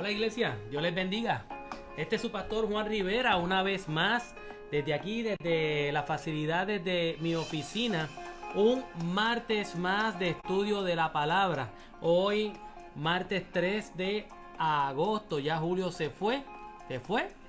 Hola iglesia, Dios les bendiga. Este es su pastor Juan Rivera, una vez más, desde aquí, desde las facilidades de mi oficina, un martes más de estudio de la palabra. Hoy, martes 3 de agosto, ya julio se fue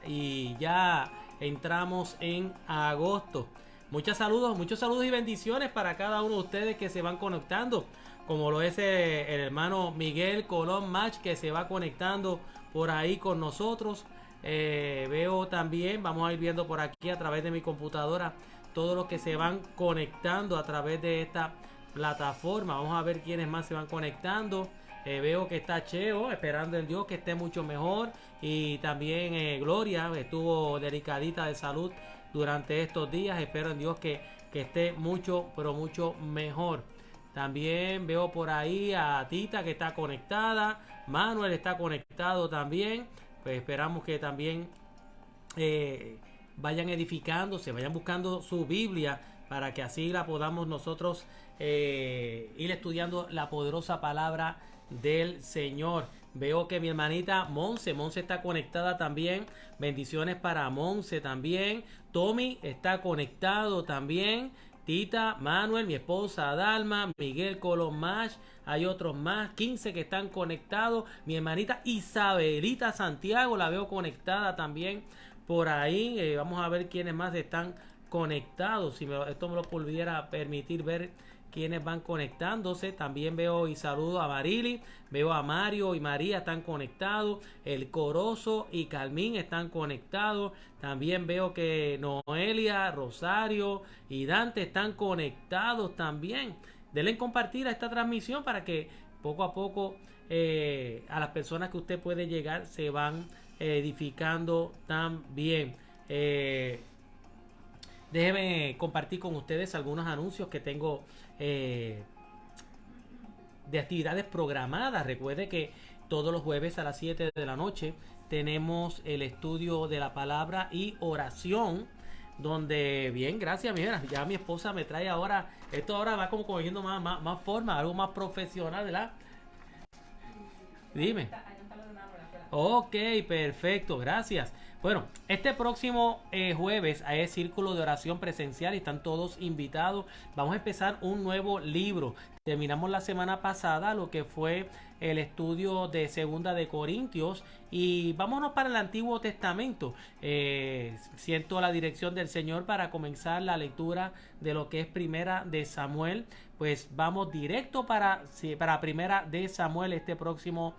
y ya entramos en agosto. Muchos saludos y bendiciones para cada uno de ustedes que se van conectando, como lo es el hermano Miguel Colón Match, que se va conectando por ahí con nosotros. Veo también, vamos a ir viendo por aquí a través de mi computadora todos los que se van conectando a través de esta plataforma. Vamos a ver quiénes más se van conectando. Veo que está Cheo, esperando en Dios que esté mucho mejor. Y también Gloria estuvo delicadita de salud durante estos días. Espero en Dios que esté mucho, pero mucho mejor. También veo por ahí a Tita que está conectada. Manuel está conectado también. Pues esperamos que también vayan edificándose, vayan buscando su Biblia para que así la podamos nosotros ir estudiando la poderosa palabra del Señor. Veo que mi hermanita Monse está conectada también. Bendiciones para Monse también. Tommy está conectado también. Tita, Manuel, mi esposa Dalma, Miguel Colón Mash, hay otros más, 15 que están conectados. Mi hermanita Isabelita Santiago, la veo conectada también por ahí. Vamos a ver quiénes más están conectados. Si esto me lo pudiera permitir ver quienes van conectándose. También veo y saludo a Marili, veo a Mario y María están conectados, el Corozo y Carmín están conectados. También veo que Noelia, Rosario y Dante están conectados también. Denle compartir a esta transmisión para que poco a poco a las personas que usted puede llegar se van edificando también. Déjenme compartir con ustedes algunos anuncios que tengo de actividades programadas. Recuerde que todos los jueves a las 7 de la noche tenemos el estudio de la palabra y oración, donde, bien, gracias, mira, ya mi esposa me trae ahora, esto ahora va como cogiendo más forma, algo más profesional, ¿verdad? Dime. Ok, perfecto, gracias. Bueno, este próximo jueves hay círculo de oración presencial y están todos invitados. Vamos a empezar un nuevo libro. Terminamos la semana pasada lo que fue el estudio de Segunda de Corintios y vámonos para el Antiguo Testamento. Siento la dirección del Señor para comenzar la lectura de lo que es Primera de Samuel. Pues vamos directo para Primera de Samuel este próximo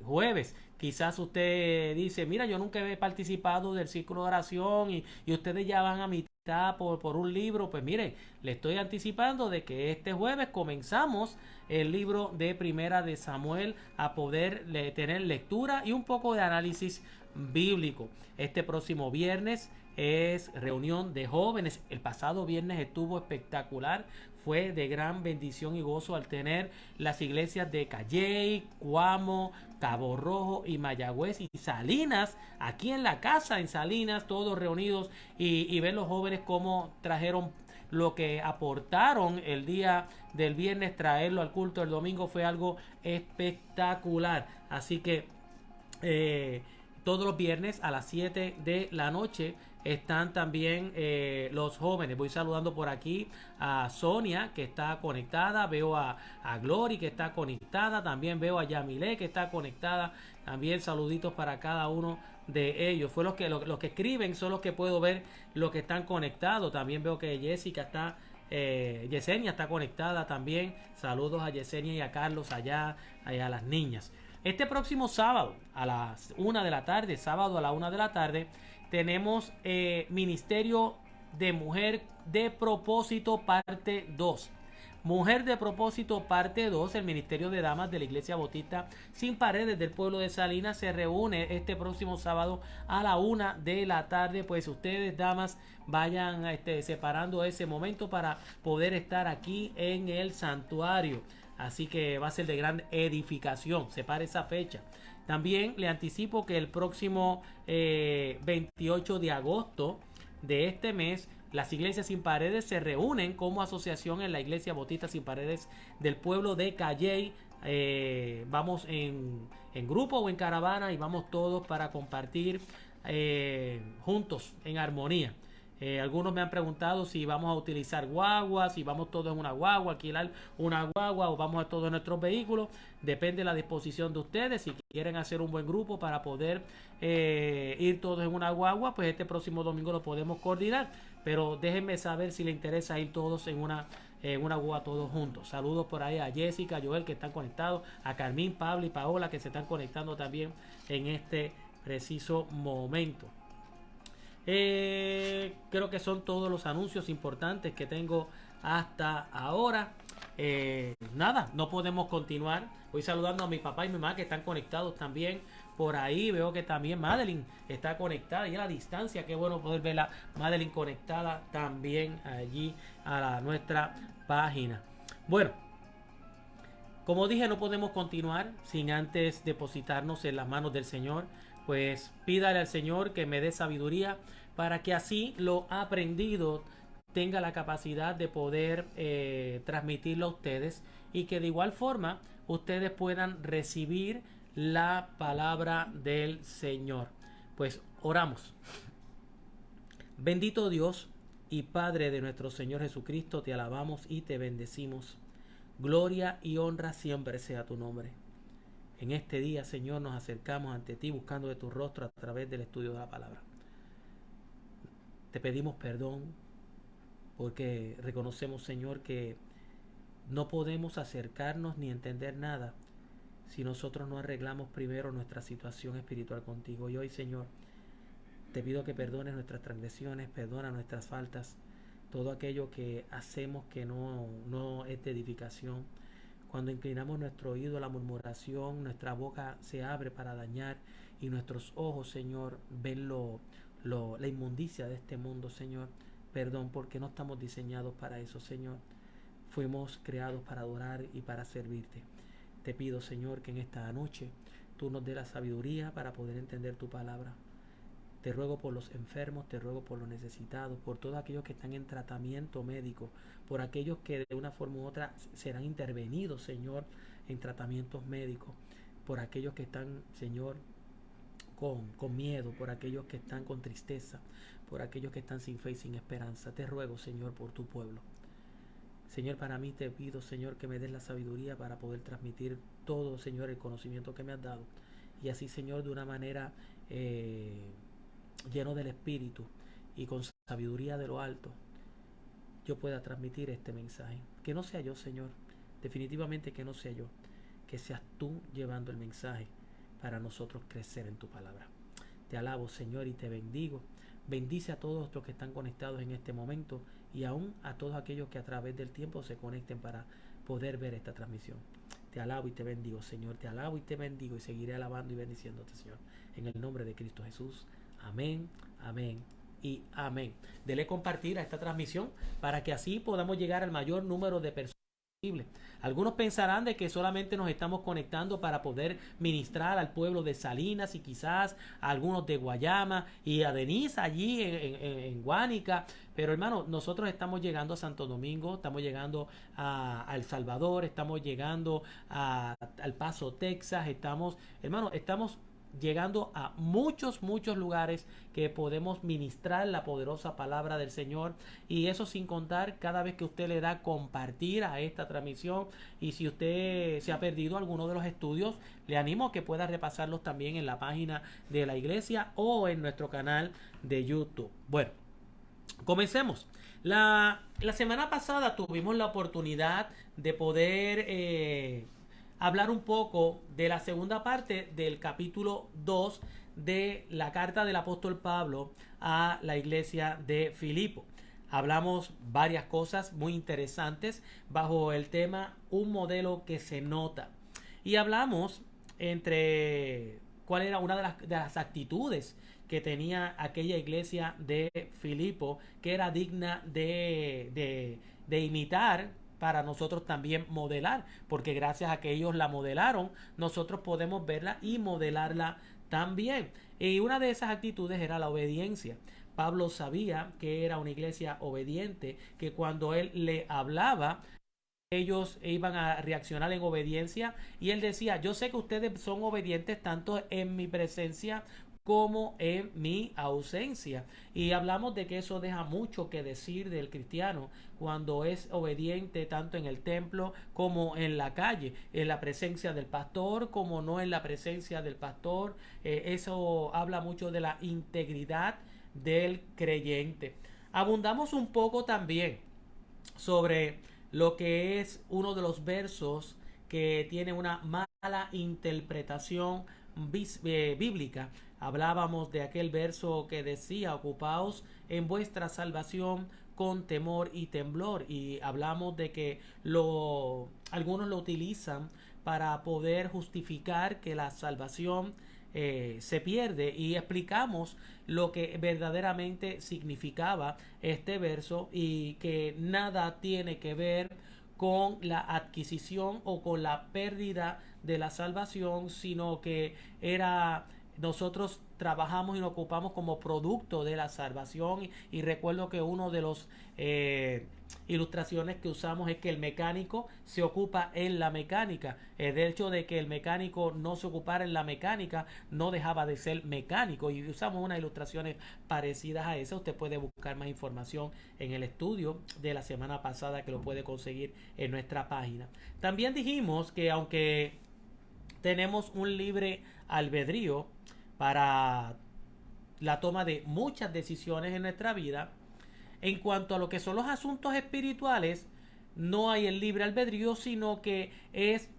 jueves. Quizás usted dice, mira, yo nunca he participado del círculo de oración y ustedes ya van a mitad por un libro. Pues mire, le estoy anticipando de que este jueves comenzamos el libro de Primera de Samuel a poder tener lectura y un poco de análisis bíblico. Este próximo viernes es reunión de jóvenes. El pasado viernes estuvo espectacular. Fue de gran bendición y gozo al tener las iglesias de Calley, Cuamo, Cabo Rojo y Mayagüez y Salinas, aquí en la casa en Salinas, todos reunidos y ver los jóvenes cómo trajeron lo que aportaron el día del viernes, traerlo al culto el domingo fue algo espectacular. Así que todos los viernes a las 7 de la noche están también los jóvenes. Voy saludando por aquí a Sonia que está conectada, veo a Glory que está conectada, también veo a Yamile que está conectada, también saluditos para cada uno de ellos. Fue los que escriben son los que puedo ver los que están conectados. También veo que Jessica está Yesenia está conectada también. Saludos a Yesenia y a Carlos allá a las niñas. Este próximo sábado a las 1 de la tarde, sábado a la 1 de la tarde, tenemos Ministerio de Mujer de Propósito parte 2. Mujer de Propósito parte 2, el Ministerio de Damas de la Iglesia Bautista Sin Paredes del pueblo de Salinas se reúne este próximo sábado a la 1 de la tarde. Pues ustedes, damas, vayan separando ese momento para poder estar aquí en el santuario. Así que va a ser de gran edificación. Separe esa fecha. También le anticipo que el próximo 28 de agosto de este mes, las iglesias sin paredes se reúnen como asociación en la iglesia Bautista Sin Paredes del pueblo de Calley. Vamos en en grupo o en caravana y vamos todos para compartir juntos en armonía. Algunos me han preguntado si vamos a utilizar guagua, si vamos todos en una guagua, alquilar una guagua o vamos a todos en nuestros vehículos. Depende de la disposición de ustedes. Si quieren hacer un buen grupo para poder ir todos en una guagua, pues este próximo domingo lo podemos coordinar. Pero déjenme saber si les interesa ir todos en una guagua todos juntos. Saludos por ahí a Jessica, Joel que están conectados, a Carmín, Pablo y Paola que se están conectando también en este preciso momento. Creo que son todos los anuncios importantes que tengo hasta ahora. Nada, no podemos continuar. Voy saludando a mi papá y mi mamá que están conectados también por ahí. Veo que también Madeline está conectada y a la distancia. Qué bueno poder ver a Madeline conectada también allí a nuestra página. Bueno, como dije, no podemos continuar sin antes depositarnos en las manos del Señor. Pues pídale al Señor que me dé sabiduría para que así lo aprendido tenga la capacidad de poder transmitirlo a ustedes y que de igual forma ustedes puedan recibir la palabra del Señor. Pues oramos. Bendito Dios y Padre de nuestro Señor Jesucristo, te alabamos y te bendecimos. Gloria y honra siempre sea tu nombre. En este día, Señor, nos acercamos ante ti buscando de tu rostro a través del estudio de la palabra. Te pedimos perdón porque reconocemos, Señor, que no podemos acercarnos ni entender nada si nosotros no arreglamos primero nuestra situación espiritual contigo. Y hoy, Señor, te pido que perdones nuestras transgresiones, perdona nuestras faltas, todo aquello que hacemos que no es de edificación. Cuando inclinamos nuestro oído a la murmuración, nuestra boca se abre para dañar y nuestros ojos, Señor, ven la inmundicia de este mundo, Señor. Perdón, porque no estamos diseñados para eso, Señor. Fuimos creados para adorar y para servirte. Te pido, Señor, que en esta noche tú nos dé la sabiduría para poder entender tu palabra. Te ruego por los enfermos, te ruego por los necesitados, por todos aquellos que están en tratamiento médico, por aquellos que de una forma u otra serán intervenidos, Señor, en tratamientos médicos, por aquellos que están, Señor, con miedo, por aquellos que están con tristeza, por aquellos que están sin fe y sin esperanza. Te ruego, Señor, por tu pueblo. Señor, para mí te pido, Señor, que me des la sabiduría para poder transmitir todo, Señor, el conocimiento que me has dado. Y así, Señor, de una manera lleno del Espíritu y con sabiduría de lo alto, yo pueda transmitir este mensaje. Que no sea yo, Señor, definitivamente que no sea yo, que seas tú llevando el mensaje para nosotros crecer en tu palabra. Te alabo, Señor, y te bendigo. Bendice a todos los que están conectados en este momento y aún a todos aquellos que a través del tiempo se conecten para poder ver esta transmisión. Te alabo y te bendigo, Señor. Te alabo y te bendigo y seguiré alabando y bendiciéndote, Señor. En el nombre de Cristo Jesús. Amén, amén y amén. Dele compartir a esta transmisión para que así podamos llegar al mayor número de personas posible. Algunos pensarán de que solamente nos estamos conectando para poder ministrar al pueblo de Salinas y quizás a algunos de Guayama y a Denise allí en Guánica. Pero hermano, nosotros estamos llegando a Santo Domingo, estamos llegando a El Salvador, estamos llegando al Paso, Texas, estamos llegando a muchos lugares que podemos ministrar la poderosa palabra del Señor, y eso sin contar cada vez que usted le da compartir a esta transmisión. Y si usted se ha perdido alguno de los estudios, le animo a que pueda repasarlos también en la página de la iglesia o en nuestro canal de YouTube. Bueno, comencemos. La semana pasada tuvimos la oportunidad de poder hablar un poco de la segunda parte del capítulo 2 de la carta del apóstol Pablo a la iglesia de Filipo. Hablamos varias cosas muy interesantes bajo el tema un modelo que se nota, y hablamos entre cuál era una de las actitudes que tenía aquella iglesia de Filipo que era digna de imitar, para nosotros también modelar, porque gracias a que ellos la modelaron, nosotros podemos verla y modelarla también. Y una de esas actitudes era la obediencia. Pablo sabía que era una iglesia obediente, que cuando él le hablaba ellos iban a reaccionar en obediencia, y él decía: yo sé que ustedes son obedientes tanto en mi presencia como en mi ausencia. Y hablamos de que eso deja mucho que decir del cristiano cuando es obediente tanto en el templo como en la calle, en la presencia del pastor como no en la presencia del pastor. Eso habla mucho de la integridad del creyente. Abundamos un poco también sobre lo que es uno de los versos que tiene una mala interpretación bíblica. Hablábamos de aquel verso que decía: ocupaos en vuestra salvación con temor y temblor, y hablamos de que algunos lo utilizan para poder justificar que la salvación se pierde, y explicamos lo que verdaderamente significaba este verso, y que nada tiene que ver con la adquisición o con la pérdida de la salvación, sino que nosotros trabajamos y nos ocupamos como producto de la salvación. Y recuerdo que uno de los ilustraciones que usamos es que el mecánico se ocupa en la mecánica. El hecho de que el mecánico no se ocupara en la mecánica no dejaba de ser mecánico, y usamos unas ilustraciones parecidas a esa. Usted puede buscar más información en el estudio de la semana pasada, que lo puede conseguir en nuestra página. También dijimos que aunque tenemos un libre albedrío para la toma de muchas decisiones en nuestra vida, en cuanto a lo que son los asuntos espirituales, no hay el libre albedrío, sino que es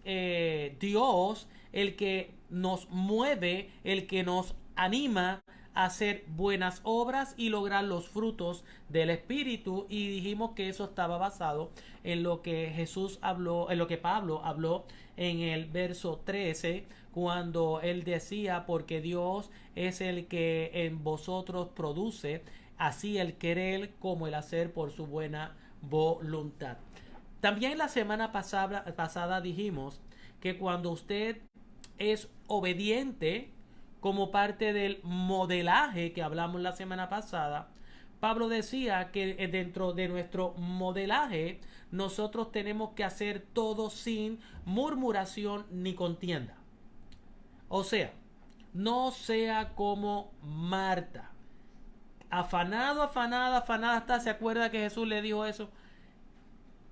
Dios el que nos mueve, el que nos anima a hacer buenas obras y lograr los frutos del Espíritu. Y dijimos que eso estaba basado en lo que Jesús habló, en lo que Pablo habló en el verso 13, cuando él decía: porque Dios es el que en vosotros produce así el querer como el hacer por su buena voluntad. También la semana pasada dijimos que cuando usted es obediente, como parte del modelaje que hablamos la semana pasada, Pablo decía que dentro de nuestro modelaje nosotros tenemos que hacer todo sin murmuración ni contienda. O sea, no sea como Marta, afanada, hasta se acuerda que Jesús le dijo eso,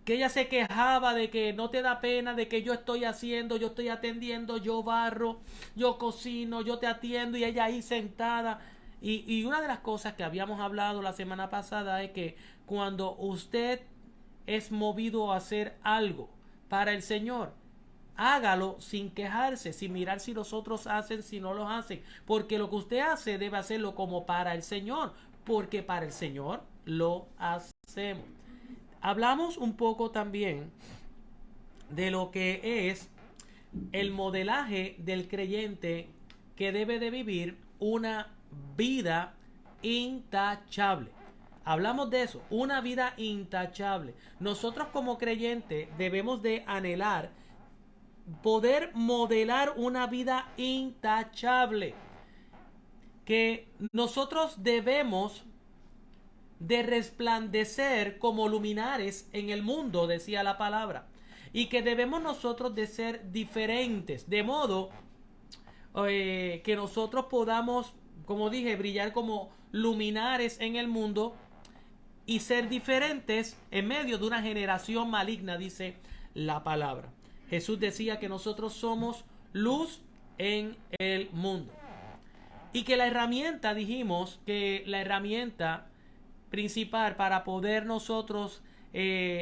que ella se quejaba de que no te da pena, de que yo estoy haciendo, yo estoy atendiendo, yo barro, yo cocino, yo te atiendo, y ella ahí sentada. Y una de las cosas que habíamos hablado la semana pasada es que cuando usted es movido a hacer algo para el Señor, hágalo sin quejarse, sin mirar si los otros hacen, si no los hacen, porque lo que usted hace debe hacerlo como para el Señor, porque para el Señor lo hacemos. Hablamos un poco también de lo que es el modelaje del creyente que debe de vivir una vida intachable. Hablamos de eso, una vida intachable. Nosotros como creyentes debemos de anhelar poder modelar una vida intachable, que nosotros debemos de resplandecer como luminares en el mundo, decía la palabra, y que debemos nosotros de ser diferentes, de modo que nosotros podamos, como dije, brillar como luminares en el mundo y ser diferentes en medio de una generación maligna, dice la palabra. Jesús decía que nosotros somos luz en el mundo. Y que la herramienta, dijimos que la herramienta principal para poder nosotros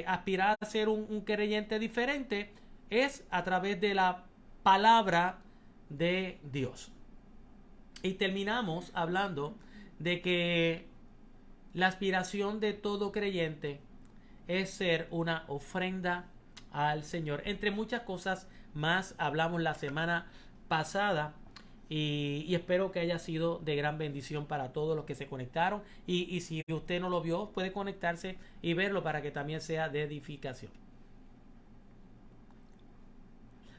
aspirar a ser un creyente diferente es a través de la palabra de Dios. Y terminamos hablando de que la aspiración de todo creyente es ser una ofrenda al Señor. Entre muchas cosas más hablamos la semana pasada, y espero que haya sido de gran bendición para todos los que se conectaron. Y si usted no lo vio, puede conectarse y verlo para que también sea de edificación.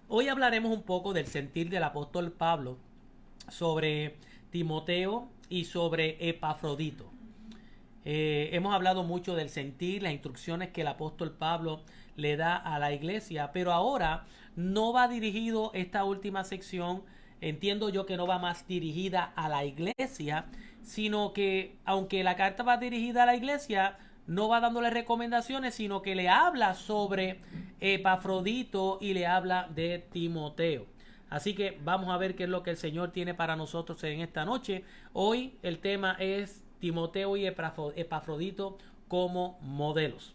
Hoy hablaremos un poco del sentir del apóstol Pablo sobre Timoteo y sobre Epafrodito. Hemos hablado mucho del sentir, las instrucciones que el apóstol Pablo le da a la iglesia. Pero ahora no va dirigido esta última sección, entiendo yo que no va más dirigida a la iglesia, sino que aunque la carta va dirigida a la iglesia, no va dándole recomendaciones, sino que le habla sobre Epafrodito y le habla de Timoteo. Así que vamos a ver qué es lo que el Señor tiene para nosotros en esta noche. Hoy el tema es Timoteo y Epafrodito como modelos.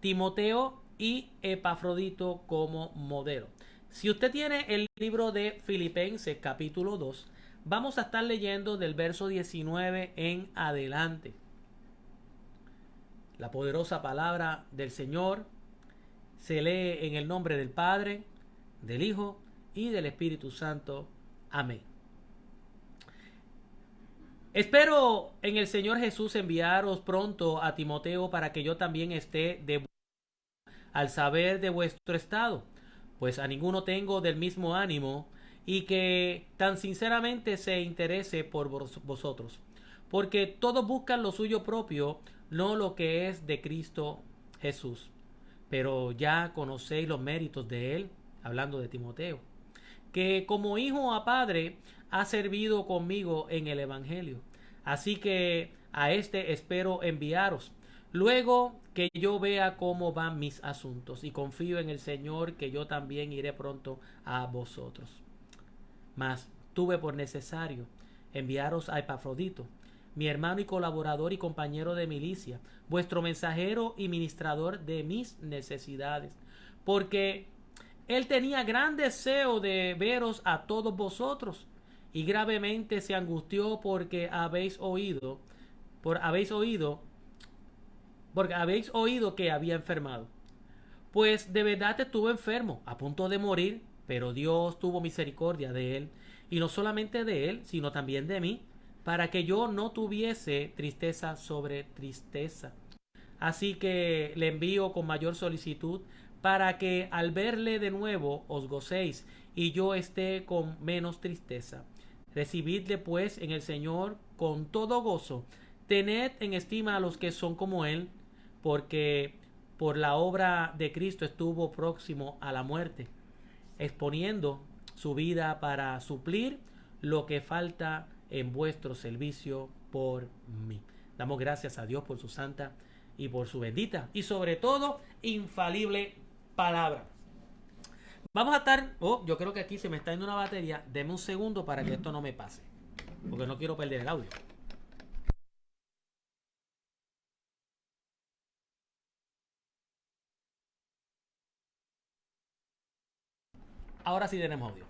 Timoteo y Epafrodito como modelo. Si usted tiene el libro de Filipenses capítulo 2, vamos a estar leyendo del verso 19 en adelante. La poderosa palabra del Señor se lee en el nombre del Padre, del Hijo y del Espíritu Santo. Amén. Espero en el Señor Jesús enviaros pronto a Timoteo para que yo también esté de al saber de vuestro estado, pues a ninguno tengo del mismo ánimo y que tan sinceramente se interese por vosotros, porque todos buscan lo suyo propio, no lo que es de Cristo Jesús. Pero ya conocéis los méritos de él, hablando de Timoteo, que como hijo a padre ha servido conmigo en el Evangelio. Así que a este espero enviaros, luego que yo vea cómo van mis asuntos, y confío en el Señor que yo también iré pronto a vosotros. Mas tuve por necesario enviaros a Epafrodito, mi hermano y colaborador y compañero de milicia, vuestro mensajero y ministrador de mis necesidades, porque él tenía gran deseo de veros a todos vosotros, y gravemente se angustió porque habéis oído que había enfermado. Pues de verdad estuvo enfermo, a punto de morir, pero Dios tuvo misericordia de él, y no solamente de él, sino también de mí, para que yo no tuviese tristeza sobre tristeza. Así que le envío con mayor solicitud, para que al verle de nuevo os gocéis, y yo esté con menos tristeza. Recibidle pues en el Señor con todo gozo. Tened en estima a los que son como él, porque por la obra de Cristo estuvo próximo a la muerte, exponiendo su vida para suplir lo que falta en vuestro servicio por mí. Damos gracias a Dios por su santa y por su bendita y sobre todo infalible palabra. Vamos a estar, yo creo que aquí se me está yendo una batería. Deme un segundo para que esto no me pase, porque no quiero perder el audio. Ahora sí tenemos audio.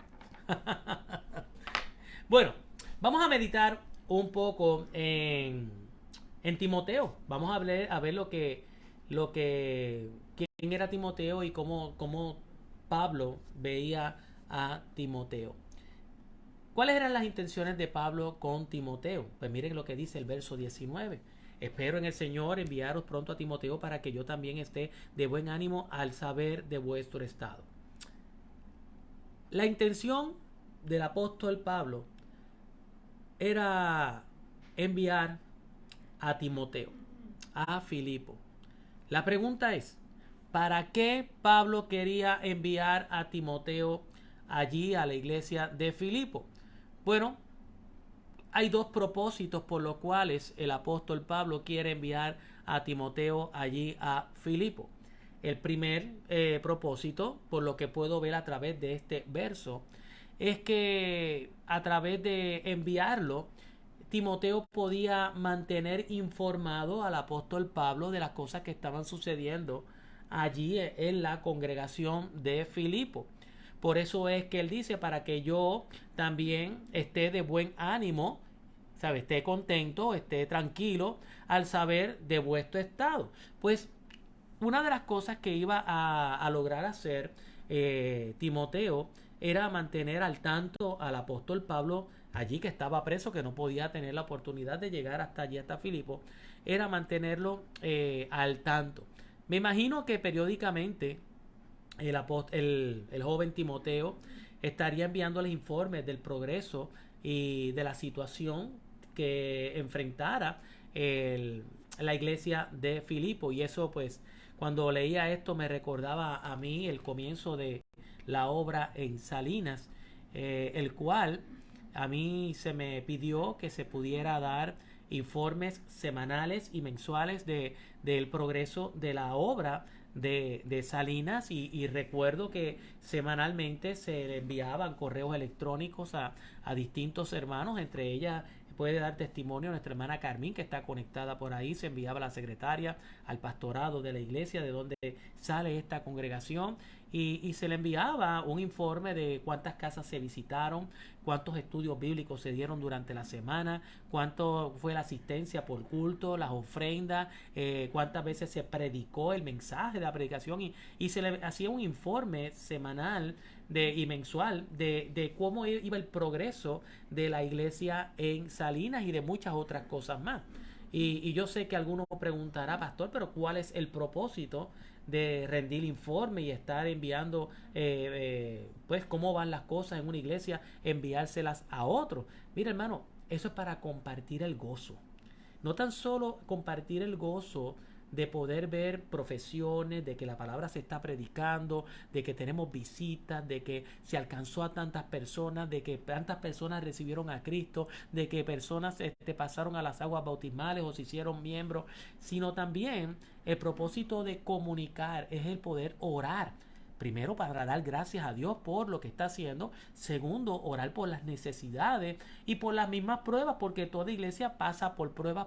Bueno, vamos a meditar un poco en Timoteo. Vamos a ver quién era Timoteo y cómo Pablo veía a Timoteo. ¿Cuáles eran las intenciones de Pablo con Timoteo? Pues miren lo que dice el verso 19. Espero en el Señor enviaros pronto a Timoteo para que yo también esté de buen ánimo al saber de vuestro estado. La intención del apóstol Pablo era enviar a Timoteo, a Filipo. La pregunta es, ¿para qué Pablo quería enviar a Timoteo allí a la iglesia de Filipo? Bueno, hay dos propósitos por los cuales el apóstol Pablo quiere enviar a Timoteo allí a Filipo. El primer propósito, por lo que puedo ver a través de este verso, es que a través de enviarlo, Timoteo podía mantener informado al apóstol Pablo de las cosas que estaban sucediendo allí en la congregación de Filipo. Por eso es que él dice, para que yo también esté de buen ánimo, ¿sabe? Esté contento, esté tranquilo al saber de vuestro estado. Pues una de las cosas que iba a lograr hacer Timoteo era mantener al tanto al apóstol Pablo allí, que estaba preso, que no podía tener la oportunidad de llegar hasta allí, hasta Filipo, era mantenerlo al tanto. Me imagino que periódicamente el joven Timoteo estaría enviándoles informes del progreso y de la situación que enfrentara la iglesia de Filipo, y eso pues Cuando leía esto me recordaba a mí el comienzo de la obra en Salinas, el cual a mí se me pidió que se pudiera dar informes semanales y mensuales del progreso de la obra de Salinas y recuerdo que semanalmente se le enviaban correos electrónicos a distintos hermanos, entre ellas puede dar testimonio nuestra hermana Carmín, que está conectada por ahí. Se enviaba a la secretaria, al pastorado de la iglesia, de donde sale esta congregación, y se le enviaba un informe de cuántas casas se visitaron, cuántos estudios bíblicos se dieron durante la semana, cuánto fue la asistencia por culto, las ofrendas, cuántas veces se predicó el mensaje de la predicación, y se le hacía un informe semanal y mensual de cómo iba el progreso de la iglesia en Salinas y de muchas otras cosas más. Y yo sé que alguno preguntará, pastor, pero ¿cuál es el propósito de rendir informe y estar enviando, pues, cómo van las cosas en una iglesia, enviárselas a otros? Mira, hermano, eso es para compartir el gozo. No tan solo compartir el gozo de poder ver profesiones, de que la palabra se está predicando, de que tenemos visitas, de que se alcanzó a tantas personas, de que tantas personas recibieron a Cristo, de que personas pasaron a las aguas bautismales o se hicieron miembros, sino también el propósito de comunicar es el poder orar. Primero, para dar gracias a Dios por lo que está haciendo. Segundo, orar por las necesidades y por las mismas pruebas, porque toda iglesia pasa por pruebas,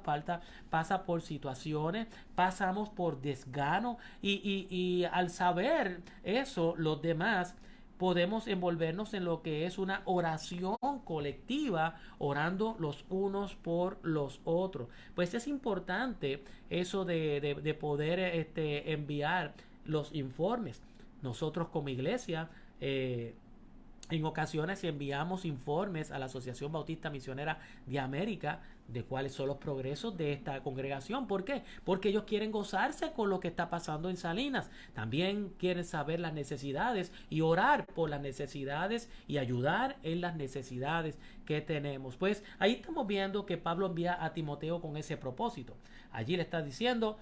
pasa por situaciones, pasamos por desgano y al saber eso, los demás podemos envolvernos en lo que es una oración colectiva, orando los unos por los otros. Pues es importante eso de poder enviar los informes. Nosotros como iglesia, en ocasiones enviamos informes a la Asociación Bautista Misionera de América de cuáles son los progresos de esta congregación. ¿Por qué? Porque ellos quieren gozarse con lo que está pasando en Salinas. También quieren saber las necesidades y orar por las necesidades y ayudar en las necesidades que tenemos. Pues ahí estamos viendo que Pablo envía a Timoteo con ese propósito. Allí le está diciendo,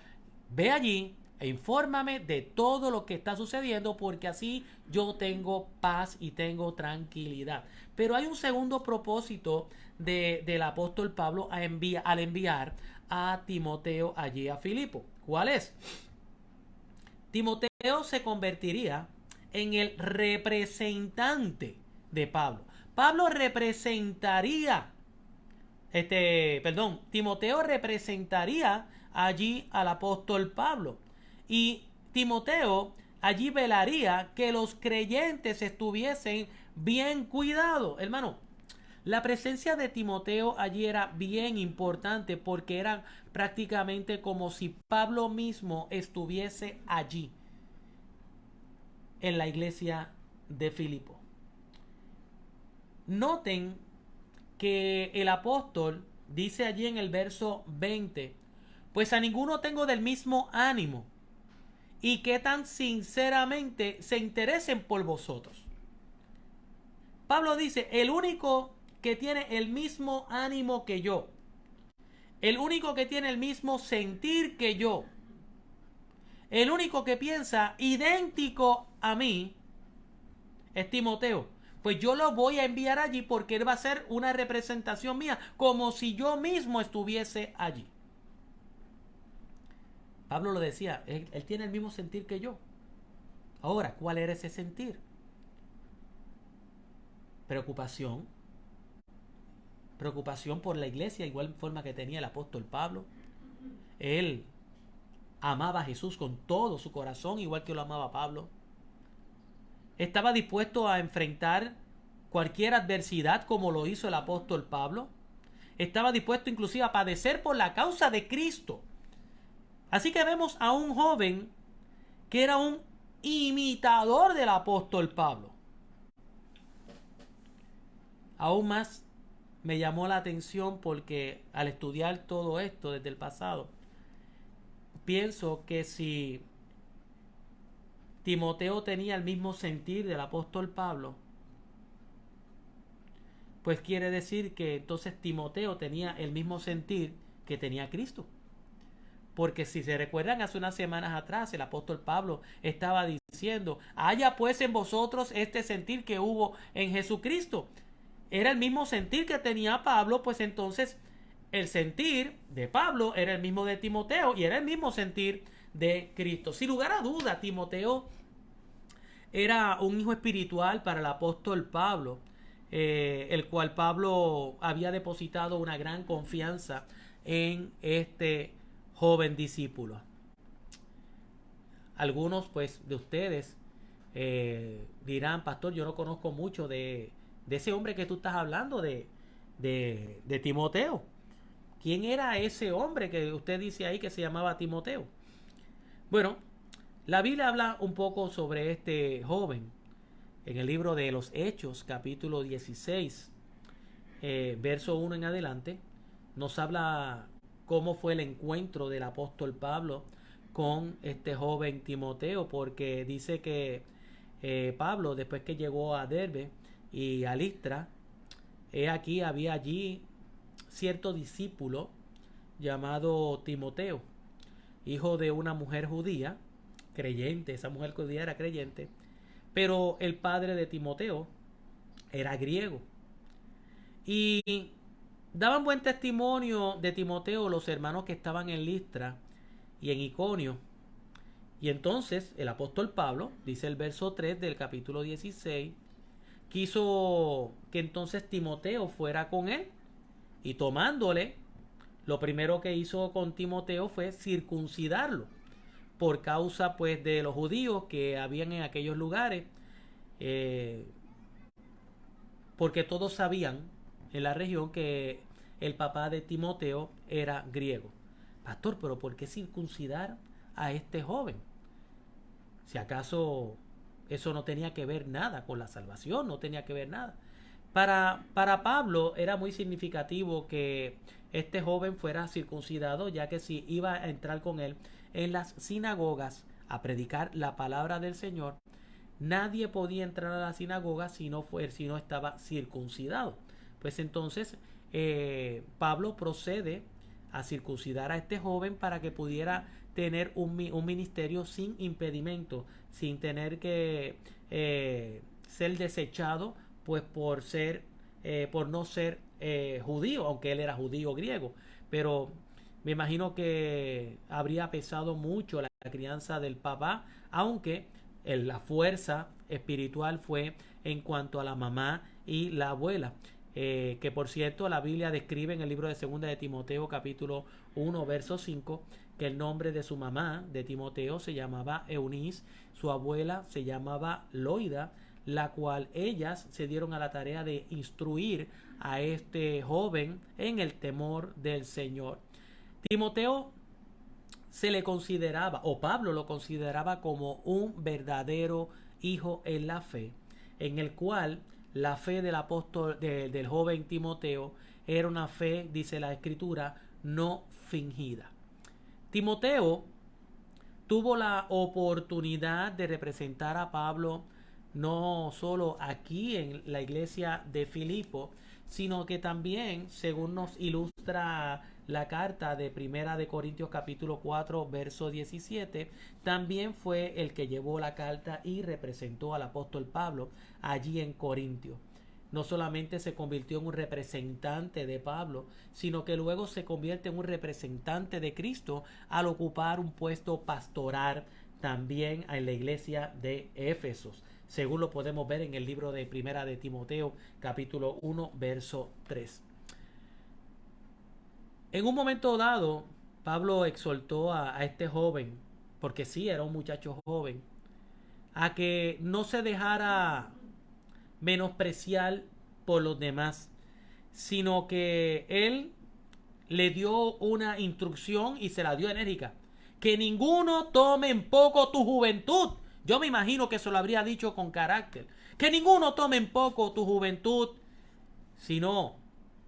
ve allí e infórmame de todo lo que está sucediendo, porque así yo tengo paz y tengo tranquilidad. Pero hay un segundo propósito del apóstol Pablo al enviar a Timoteo allí a Filipo. ¿Cuál es? Timoteo se convertiría en el representante de Pablo. Pablo representaría, Timoteo representaría allí al apóstol Pablo. Y Timoteo allí velaría que los creyentes estuviesen bien cuidados. Hermano, la presencia de Timoteo allí era bien importante porque era prácticamente como si Pablo mismo estuviese allí en la iglesia de Filipo. Noten que el apóstol dice allí en el verso 20, pues a ninguno tengo del mismo ánimo, y que tan sinceramente se interesen por vosotros. Pablo dice, el único que tiene el mismo ánimo que yo, el único que tiene el mismo sentir que yo, el único que piensa idéntico a mí, es Timoteo. Pues yo lo voy a enviar allí porque él va a ser una representación mía, como si yo mismo estuviese allí. Pablo lo decía, él tiene el mismo sentir que yo. Ahora, ¿cuál era ese sentir? Preocupación. Preocupación por la iglesia, igual forma que tenía el apóstol Pablo. Él amaba a Jesús con todo su corazón, igual que lo amaba Pablo. Estaba dispuesto a enfrentar cualquier adversidad como lo hizo el apóstol Pablo. Estaba dispuesto inclusive a padecer por la causa de Cristo. Así que vemos a un joven que era un imitador del apóstol Pablo. Aún más me llamó la atención porque al estudiar todo esto desde el pasado, pienso que si Timoteo tenía el mismo sentir del apóstol Pablo, pues quiere decir que entonces Timoteo tenía el mismo sentir que tenía Cristo. Porque si se recuerdan, hace unas semanas atrás el apóstol Pablo estaba diciendo: haya pues en vosotros este sentir que hubo en Jesucristo. Era el mismo sentir que tenía Pablo, pues entonces el sentir de Pablo era el mismo de Timoteo y era el mismo sentir de Cristo. Sin lugar a duda, Timoteo era un hijo espiritual para el apóstol Pablo, el cual Pablo había depositado una gran confianza en este joven discípulo. Algunos pues de ustedes dirán: pastor, yo no conozco mucho de ese hombre que tú estás hablando, de Timoteo. ¿Quién era ese hombre que usted dice ahí que se llamaba Timoteo? Bueno, la Biblia habla un poco sobre este joven en el libro de los Hechos, capítulo 16, verso 1 en adelante. Nos habla cómo fue el encuentro del apóstol Pablo con este joven Timoteo, porque dice que Pablo, después que llegó a Derbe y a Listra, había allí cierto discípulo llamado Timoteo, hijo de una mujer judía, creyente. Esa mujer judía era creyente, pero el padre de Timoteo era griego. Y daban buen testimonio de Timoteo los hermanos que estaban en Listra y en Iconio. Y entonces el apóstol Pablo, dice el verso 3 del capítulo 16, quiso que entonces Timoteo fuera con él, y tomándole, lo primero que hizo con Timoteo fue circuncidarlo, por causa pues de los judíos que habían en aquellos lugares, eh, porque todos sabían en la región que el papá de Timoteo era griego. Pastor, pero ¿por qué circuncidar a este joven? Si acaso eso no tenía que ver nada con la salvación, no tenía que ver nada. Para Pablo era muy significativo que este joven fuera circuncidado, ya que si iba a entrar con él en las sinagogas a predicar la palabra del Señor, nadie podía entrar a la sinagoga si no estaba circuncidado. Pues entonces Pablo procede a circuncidar a este joven para que pudiera tener un ministerio sin impedimento, sin tener que ser desechado pues por no ser judío, aunque él era judío griego. Pero me imagino que habría pesado mucho la crianza del papá, aunque la fuerza espiritual fue en cuanto a la mamá y la abuela. Que por cierto la Biblia describe en el libro de Segunda de Timoteo capítulo 1 verso 5 que el nombre de su mamá de Timoteo se llamaba Eunice, su abuela se llamaba Loida, la cual ellas se dieron a la tarea de instruir a este joven en el temor del Señor. Timoteo se le consideraba, o Pablo lo consideraba, como un verdadero hijo en la fe, en el cual la fe del apóstol, del joven Timoteo, era una fe, dice la escritura, no fingida. Timoteo tuvo la oportunidad de representar a Pablo no solo aquí en la iglesia de Filipo, sino que también, según nos ilustra la carta de Primera de Corintios capítulo 4 verso 17, también fue el que llevó la carta y representó al apóstol Pablo allí en Corintio. No solamente se convirtió en un representante de Pablo, sino que luego se convierte en un representante de Cristo al ocupar un puesto pastoral también en la iglesia de Éfesos, según lo podemos ver en el libro de Primera de Timoteo, capítulo 1, verso 3. En un momento dado, Pablo exhortó a este joven, porque sí, era un muchacho joven, a que no se dejara menospreciar por los demás, sino que él le dio una instrucción y se la dio enérgica: que ninguno tome en poco tu juventud. Yo me imagino que se lo habría dicho con carácter: que ninguno tome en poco tu juventud, sino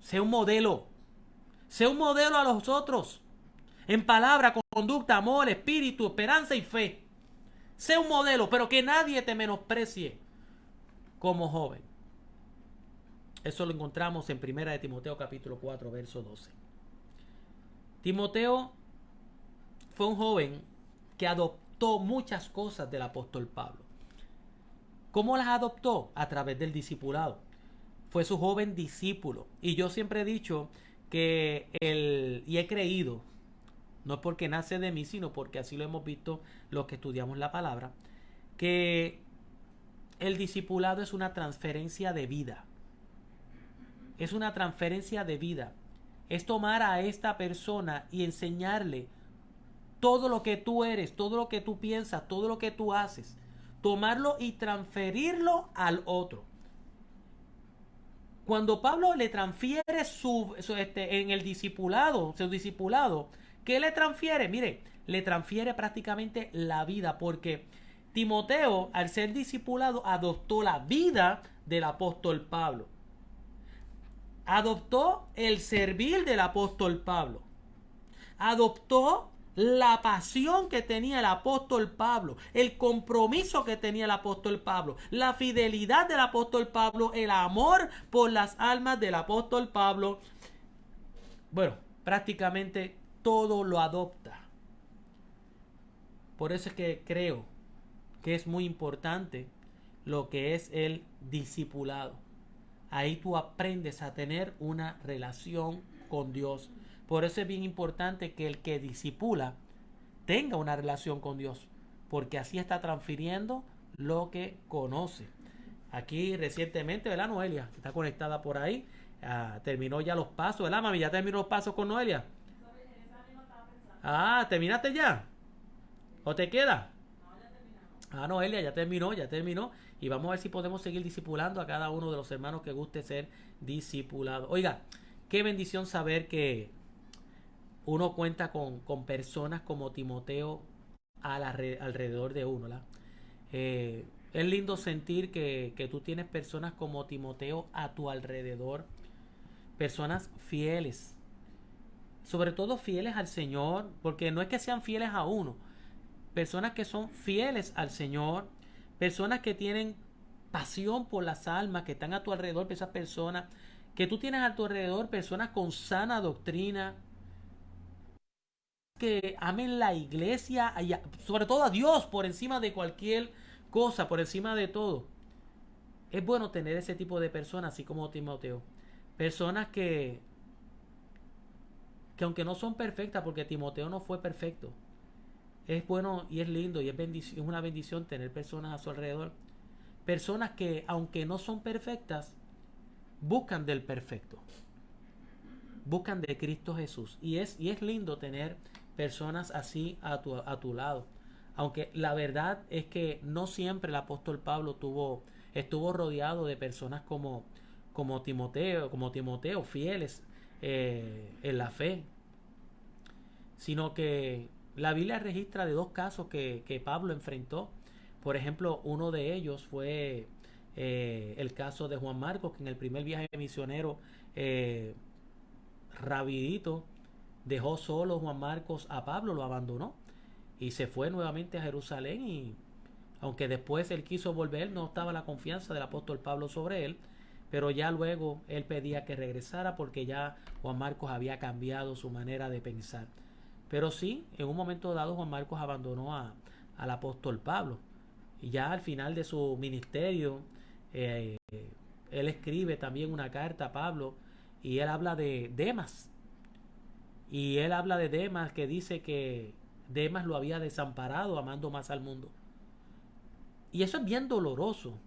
sea un modelo. Sea un modelo a los otros, en palabra, conducta, amor, espíritu, esperanza y fe. Sea un modelo, pero que nadie te menosprecie como joven. Eso lo encontramos en Primera de Timoteo capítulo 4 verso 12. Timoteo fue un joven que adoptó muchas cosas del apóstol Pablo. ¿Cómo las adoptó? A través del discipulado. Fue su joven discípulo. Y yo siempre he dicho y he creído, no es porque nace de mí, sino porque así lo hemos visto los que estudiamos la palabra, que el discipulado es una transferencia de vida. Es una transferencia de vida. Es tomar a esta persona y enseñarle todo lo que tú eres, todo lo que tú piensas, todo lo que tú haces. Tomarlo y transferirlo al otro. Cuando Pablo le transfiere en el discipulado, su discipulado, ¿qué le transfiere? Mire, le transfiere prácticamente la vida, porque Timoteo, al ser discipulado, adoptó la vida del apóstol Pablo. Adoptó el servir del apóstol Pablo. Adoptó la pasión que tenía el apóstol Pablo, el compromiso que tenía el apóstol Pablo, la fidelidad del apóstol Pablo, el amor por las almas del apóstol Pablo. Bueno, prácticamente todo lo adopta. Por eso es que creo que es muy importante lo que es el discipulado. Ahí tú aprendes a tener una relación con Dios. Por eso es bien importante que el que discipula tenga una relación con Dios, porque así está transfiriendo lo que conoce. Aquí recientemente, ¿verdad, Noelia? Está conectada por ahí. Terminó ya los pasos, ¿verdad, mami? ¿Ya terminó los pasos con Noelia? ¿Terminaste ya? ¿O te queda? Noelia, ya terminó, ya terminó. Y vamos a ver si podemos seguir discipulando a cada uno de los hermanos que guste ser discipulado. Oiga, qué bendición saber que uno cuenta con personas como Timoteo alrededor de uno, ¿verdad? Es lindo sentir que tú tienes personas como Timoteo a tu alrededor, personas fieles, sobre todo fieles al Señor, porque no es que sean fieles a uno, personas que son fieles al Señor, personas que tienen pasión por las almas, que están a tu alrededor, esas personas que tú tienes a tu alrededor, personas con sana doctrina, que amen la iglesia, sobre todo a Dios por encima de cualquier cosa, por encima de todo. Es bueno tener ese tipo de personas, así como Timoteo. Personas que aunque no son perfectas, porque Timoteo no fue perfecto, es bueno y es lindo y es una bendición tener personas a su alrededor. Personas que, aunque no son perfectas, buscan del perfecto. Buscan de Cristo Jesús. Y es lindo tener personas así a tu lado. Aunque la verdad es que no siempre el apóstol Pablo estuvo rodeado de personas como Timoteo, fieles en la fe. Sino que la Biblia registra de dos casos que Pablo enfrentó. Por ejemplo, uno de ellos fue el caso de Juan Marcos, que en el primer viaje misionero rapidito dejó solo Juan Marcos a Pablo, lo abandonó y se fue nuevamente a Jerusalén, y aunque después él quiso volver, no estaba la confianza del apóstol Pablo sobre él, pero ya luego él pedía que regresara porque ya Juan Marcos había cambiado su manera de pensar. Pero sí, en un momento dado Juan Marcos abandonó al apóstol Pablo, y ya al final de su ministerio eh, él escribe también una carta a Pablo, y él habla de Demas. Y él habla de Demas, que dice que Demas lo había desamparado amando más al mundo. Y eso es bien doloroso,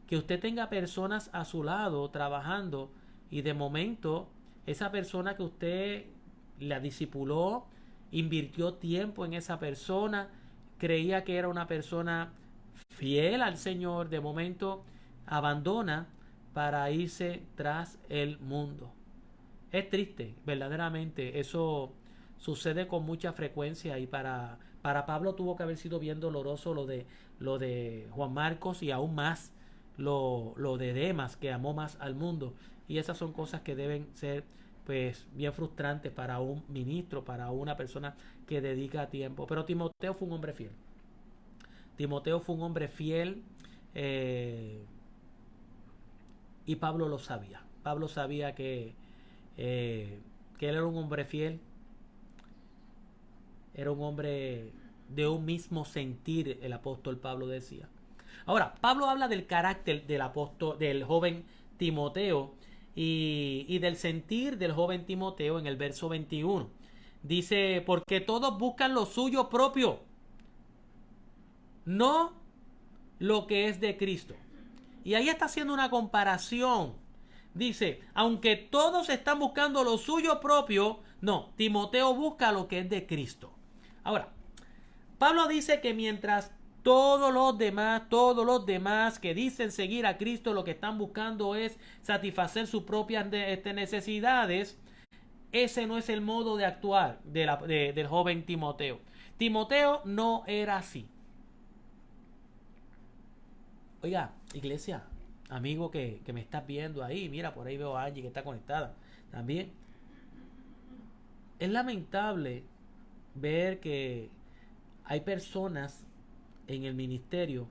que usted tenga personas a su lado trabajando y de momento esa persona que usted la discipuló, invirtió tiempo en esa persona, creía que era una persona fiel al Señor, de momento abandona para irse tras el mundo. Es triste, verdaderamente. Eso sucede con mucha frecuencia, y para Pablo tuvo que haber sido bien doloroso lo de Juan Marcos, y aún más lo de Demas, que amó más al mundo. Y esas son cosas que deben ser pues bien frustrantes para un ministro, para una persona que dedica tiempo. Pero Timoteo fue un hombre fiel. Timoteo fue un hombre fiel, eh, y Pablo lo sabía. Pablo sabía eh, que él era un hombre fiel, Era un hombre de un mismo sentir, el apóstol Pablo decía. Ahora, Pablo habla del carácter del apóstol, del joven Timoteo y del sentir del joven Timoteo en el verso 21. Dice, porque todos buscan lo suyo propio, no lo que es de Cristo. Y ahí está haciendo una comparación. Dice, aunque todos están buscando lo suyo propio, no, Timoteo busca lo que es de Cristo. Ahora, Pablo dice que mientras todos los demás que dicen seguir a Cristo, lo que están buscando es satisfacer sus propias necesidades, ese no es el modo de actuar del joven Timoteo. Timoteo no era así. Oiga, iglesia, amigo que me estás viendo ahí, mira, por ahí veo a Angie que está conectada también. Es lamentable ver que hay personas en el ministerio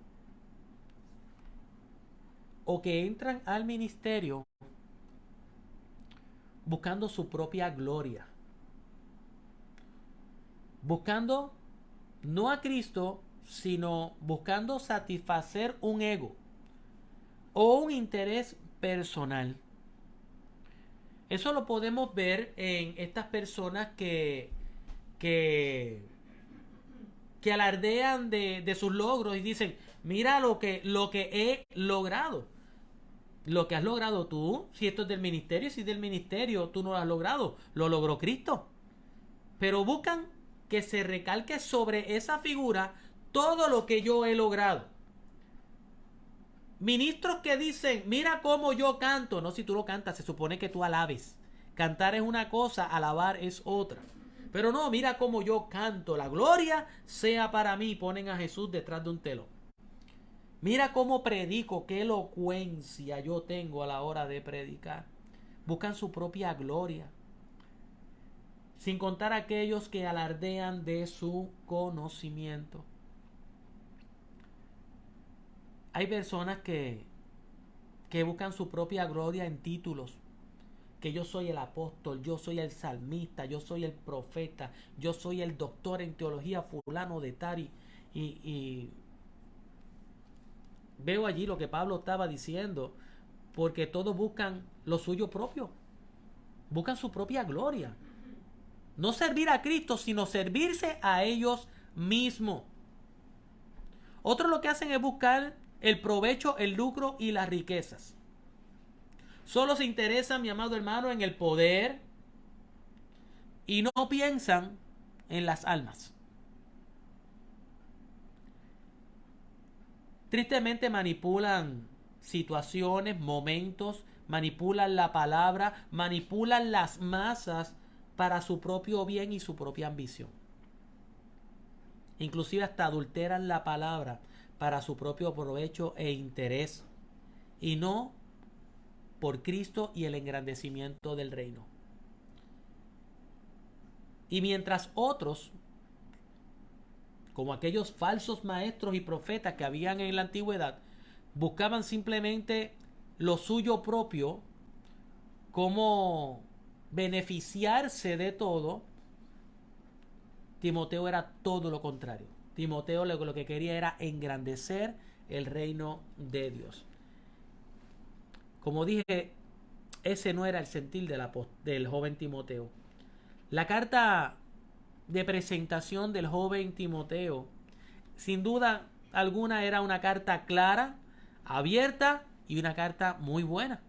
o que entran al ministerio buscando su propia gloria, buscando no a Cristo, sino buscando satisfacer un ego o un interés personal. Eso lo podemos ver en estas personas que, que alardean de sus logros y dicen, mira lo que he logrado. Lo que has logrado tú, si esto es del ministerio, si es del ministerio, tú no lo has logrado, lo logró Cristo. Pero buscan que se recalque sobre esa figura todo lo que yo he logrado. Ministros que dicen, mira cómo yo canto. No, si tú lo cantas, se supone que tú alabes. Cantar es una cosa, alabar es otra. Pero no, mira cómo yo canto. La gloria sea para mí. Ponen a Jesús detrás de un telón. Mira cómo predico, qué elocuencia yo tengo a la hora de predicar. Buscan su propia gloria. Sin contar aquellos que alardean de su conocimiento. Hay personas que buscan su propia gloria en títulos. Que yo soy el apóstol, yo soy el salmista, yo soy el profeta, yo soy el doctor en teología fulano de tal y veo allí lo que Pablo estaba diciendo, porque todos buscan lo suyo propio, buscan su propia gloria. No servir a Cristo, sino servirse a ellos mismos. Otros lo que hacen es buscar el provecho, el lucro y las riquezas. Solo se interesan, mi amado hermano, en el poder y no piensan en las almas. Tristemente manipulan situaciones, momentos, manipulan la palabra, manipulan las masas para su propio bien y su propia ambición. Inclusive hasta adulteran la palabra para su propio provecho e interés. Y no por Cristo y el engrandecimiento del reino. Y mientras otros, como aquellos falsos maestros y profetas que habían en la antigüedad, buscaban simplemente lo suyo propio, como beneficiarse de todo, Timoteo era todo lo contrario. Timoteo lo que quería era engrandecer el reino de Dios. Como dije, ese no era el sentir del joven Timoteo. La carta de presentación del joven Timoteo, sin duda alguna, era una carta clara, abierta y una carta muy buena.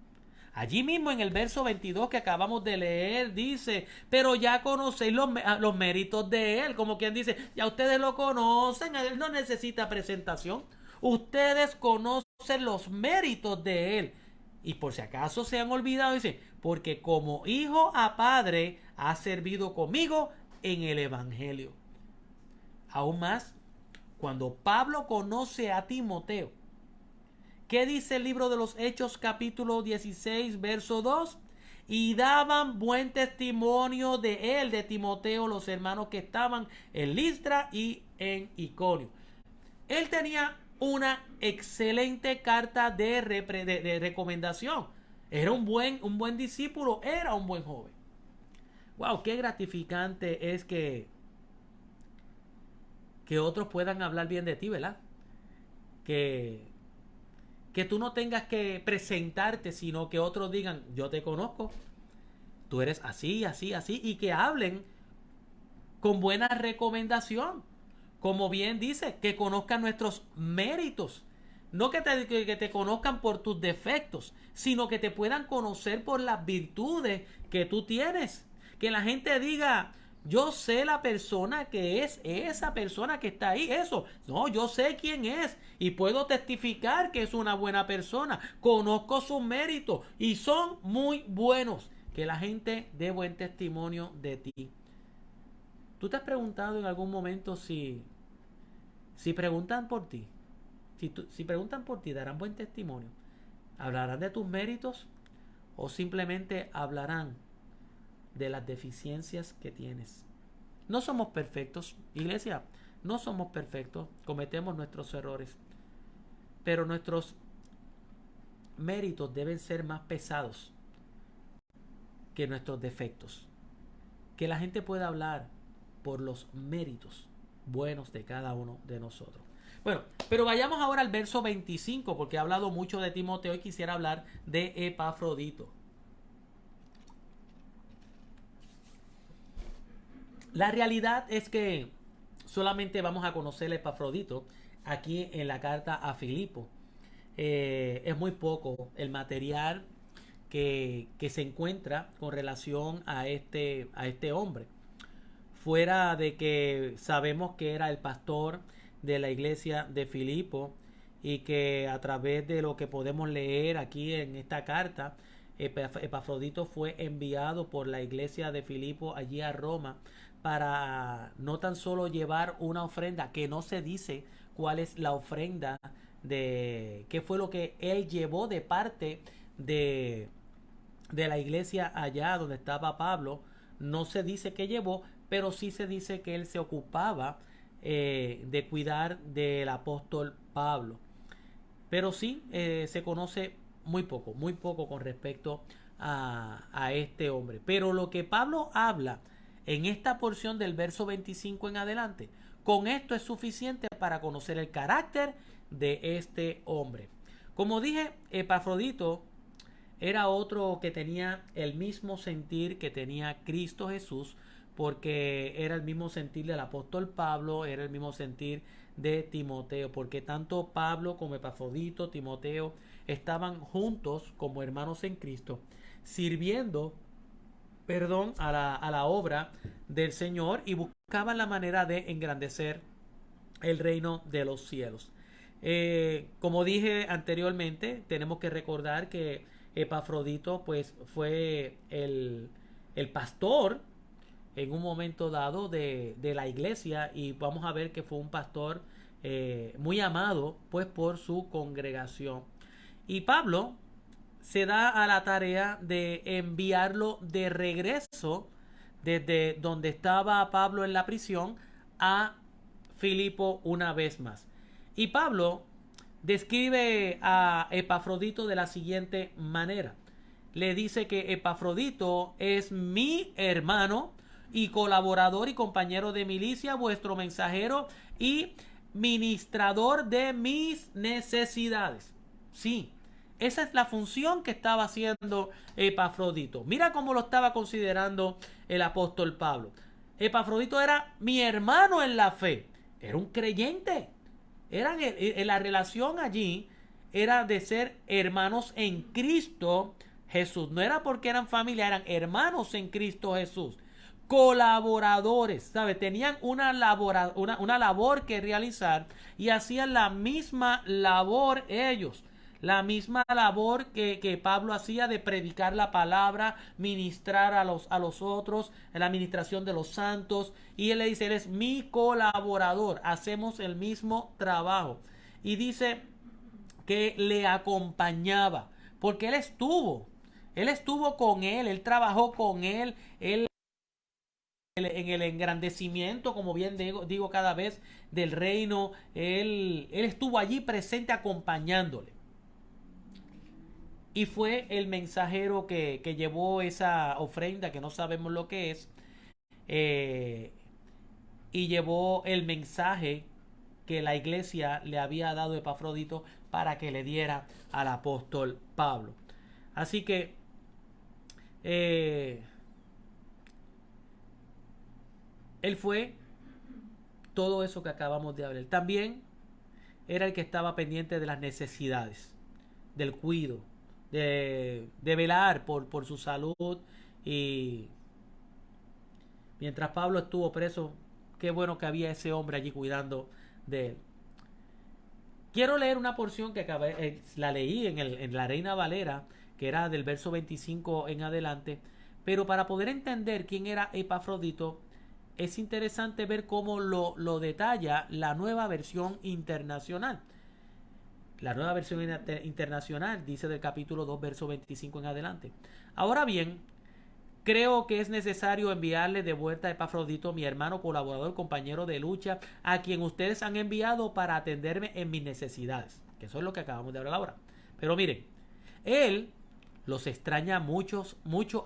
Allí mismo en el verso 22 que acabamos de leer dice, pero ya conocéis los méritos de él. Como quien dice, ya ustedes lo conocen, él no necesita presentación. Ustedes conocen los méritos de él. Y por si acaso se han olvidado, dice, porque como hijo a padre ha servido conmigo en el evangelio. Aún más, cuando Pablo conoce a Timoteo, ¿qué dice el libro de los Hechos capítulo 16 verso 2? Y daban buen testimonio de él, de Timoteo, los hermanos que estaban en Listra y en Iconio. Él tenía una excelente carta de recomendación. Era un buen discípulo, era un buen joven. Wow, qué gratificante es que que otros puedan hablar bien de ti, ¿verdad? Que, que tú no tengas que presentarte, sino que otros digan, yo te conozco, tú eres así, así, así, y que hablen con buena recomendación. Como bien dice, que conozcan nuestros méritos. No que te conozcan por tus defectos, sino que te puedan conocer por las virtudes que tú tienes. Que la gente diga, yo sé la persona que es esa persona que está ahí. Eso, no, yo sé quién es y puedo testificar que es una buena persona. Conozco sus méritos y son muy buenos. Que la gente dé buen testimonio de ti. ¿Tú te has preguntado en algún momento si preguntan por ti, si preguntan por ti, darán buen testimonio? ¿Hablarán de tus méritos o simplemente hablarán de las deficiencias que tienes? No somos perfectos, iglesia, no somos perfectos, cometemos nuestros errores, pero nuestros méritos deben ser más pesados que nuestros defectos. Que la gente pueda hablar por los méritos buenos de cada uno de nosotros. Bueno, pero vayamos ahora al verso 25, porque he hablado mucho de Timoteo y quisiera hablar de Epafrodito. La realidad es que solamente vamos a conocer a Epafrodito aquí en la carta a Filipo. Es muy poco el material que se encuentra con relación a este hombre. Fuera de que sabemos que era el pastor de la iglesia de Filipo y que a través de lo que podemos leer aquí en esta carta, Epafrodito fue enviado por la iglesia de Filipo allí a Roma para no tan solo llevar una ofrenda, que no se dice cuál es la ofrenda de qué fue lo que él llevó de parte de, de la iglesia allá donde estaba Pablo. No se dice que llevó, pero sí se dice que él se ocupaba de cuidar del apóstol Pablo. Pero sí se conoce muy poco con respecto a este hombre. Pero lo que Pablo habla en esta porción del verso 25 en adelante, con esto es suficiente para conocer el carácter de este hombre. Como dije, Epafrodito era otro que tenía el mismo sentir que tenía Cristo Jesús, porque era el mismo sentir del apóstol Pablo, era el mismo sentir de Timoteo, porque tanto Pablo como Epafrodito, Timoteo, estaban juntos como hermanos en Cristo, sirviendo, a la obra del Señor y buscaban la manera de engrandecer el reino de los cielos. Como dije anteriormente, tenemos que recordar que Epafrodito pues fue el pastor en un momento dado de la iglesia, y vamos a ver que fue un pastor muy amado pues por su congregación. Y Pablo se da a la tarea de enviarlo de regreso desde donde estaba Pablo en la prisión a Filipo una vez más. Y Pablo describe a Epafrodito de la siguiente manera. Le dice que Epafrodito es mi hermano y colaborador y compañero de milicia, vuestro mensajero y ministrador de mis necesidades. Sí, esa es la función que estaba haciendo Epafrodito. Mira cómo lo estaba considerando el apóstol Pablo. Epafrodito era mi hermano en la fe. Era un creyente. En la relación allí era de ser hermanos en Cristo Jesús. No era porque eran familia, eran hermanos en Cristo Jesús. Colaboradores, ¿sabes? Tenían una labor que realizar y hacían la misma labor ellos. La misma labor que Pablo hacía de predicar la palabra, ministrar a los otros, en la administración de los santos. Y él le dice, él es mi colaborador, hacemos el mismo trabajo. Y dice que le acompañaba, porque él estuvo con él trabajó con él en el engrandecimiento, como bien digo cada vez, del reino. Él estuvo allí presente acompañándole. Y fue el mensajero que llevó esa ofrenda, que no sabemos lo que es. Eh, y llevó el mensaje que la iglesia le había dado a Epafrodito para que le diera al apóstol Pablo. Así que él fue todo eso que acabamos de hablar. También era el que estaba pendiente de las necesidades, del cuidado, de velar por su salud. Y mientras Pablo estuvo preso, qué bueno que había ese hombre allí cuidando de él. Quiero leer una porción que la leí en la Reina Valera, que era del verso 25 en adelante, pero para poder entender quién era Epafrodito, es interesante ver cómo lo detalla la nueva versión internacional. La nueva versión internacional dice del capítulo 2, verso 25 en adelante. Ahora bien, creo que es necesario enviarle de vuelta a Epafrodito, mi hermano, colaborador, compañero de lucha, a quien ustedes han enviado para atenderme en mis necesidades. Que eso es lo que acabamos de hablar ahora. Pero miren, él los extraña mucho